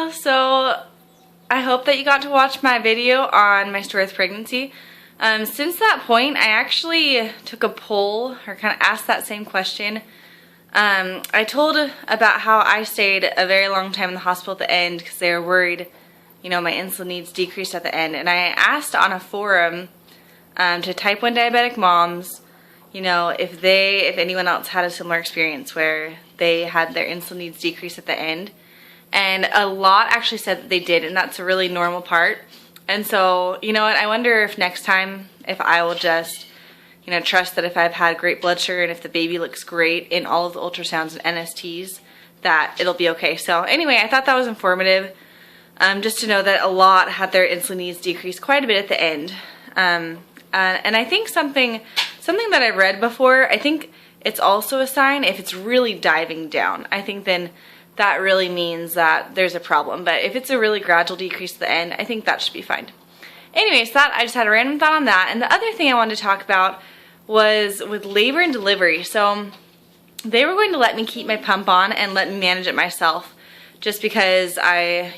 y'all. So I hope that you got to watch my video on my story with pregnancy. Since that point, I actually took a poll or kind of asked that same question. I told about how I stayed a very long time in the hospital at the end because they were worried, you know, my insulin needs decreased at the end. And I asked on a forum to type 1 diabetic moms, you know, if anyone else had a similar experience where they had their insulin needs decreased at the end. And a lot actually said that they did, and that's a really normal part. And so, you know what, I wonder if next time, if I will just, you know, trust that if I've had great blood sugar and if the baby looks great in all of the ultrasounds and NSTs, that it'll be okay. So anyway, I thought that was informative, just to know that a lot had their insulin needs decreased quite a bit at the end. And I think something that I read before, I think it's also a sign if it's really diving down. I think then that really means that there's a problem. But if it's a really gradual decrease at the end, I think that should be fine. Anyway, so I just had a random thought on that. And the other thing I wanted to talk about was with labor and delivery. So they were going to let me keep my pump on and let me manage it myself, just because I've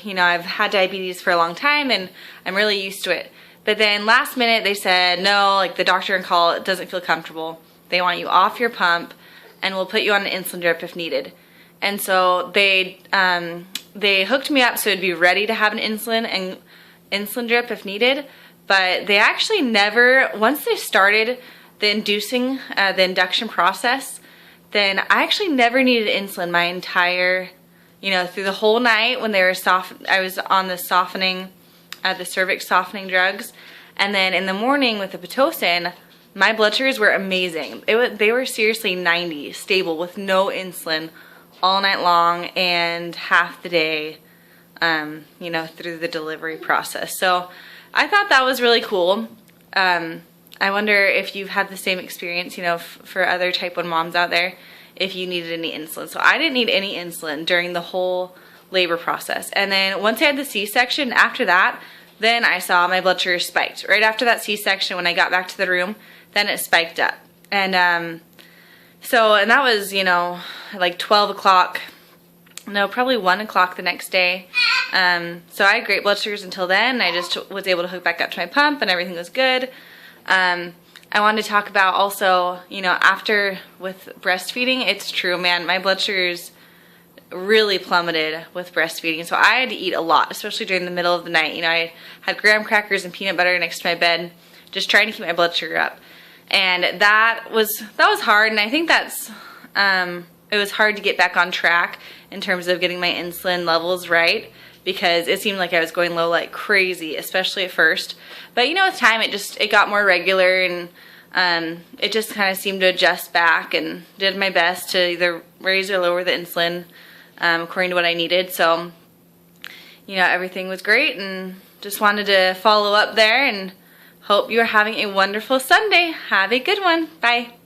had diabetes for a long time and I'm really used to it. But then last minute they said, no, like the doctor on call doesn't feel comfortable. They want you off your pump and we'll put you on an insulin drip if needed. And so they hooked me up so it'd be ready to have an insulin drip if needed. But they actually never, once they started the induction process, then I actually never needed insulin my entire, through the whole night when they were I was on the cervix softening drugs. And then in the morning with the Pitocin, my blood sugars were amazing. They were seriously 90, stable with no insulin all night long and half the day, through the delivery process. So I thought that was really cool. I wonder if you've had the same experience, for other type 1 moms out there, if you needed any insulin. So I didn't need any insulin during the whole labor process. And then once I had the C-section, after that, then I saw my blood sugar spiked. Right after that C-section, when I got back to the room, then it spiked up. And and that was, like 12 o'clock, no, probably 1 o'clock the next day. So I had great blood sugars until then. I just was able to hook back up to my pump and everything was good. I wanted to talk about also, after with breastfeeding, it's true, man, my blood sugars really plummeted with breastfeeding. So I had to eat a lot, especially during the middle of the night. I had graham crackers and peanut butter next to my bed, just trying to keep my blood sugar up. And that was hard, and I think that's it was hard to get back on track in terms of getting my insulin levels right, because it seemed like I was going low like crazy, especially at first. But with time it got more regular, and it just kind of seemed to adjust back, and did my best to either raise or lower the insulin according to what I needed. So everything was great, and just wanted to follow up there and hope you're having a wonderful Sunday. Have a good one. Bye.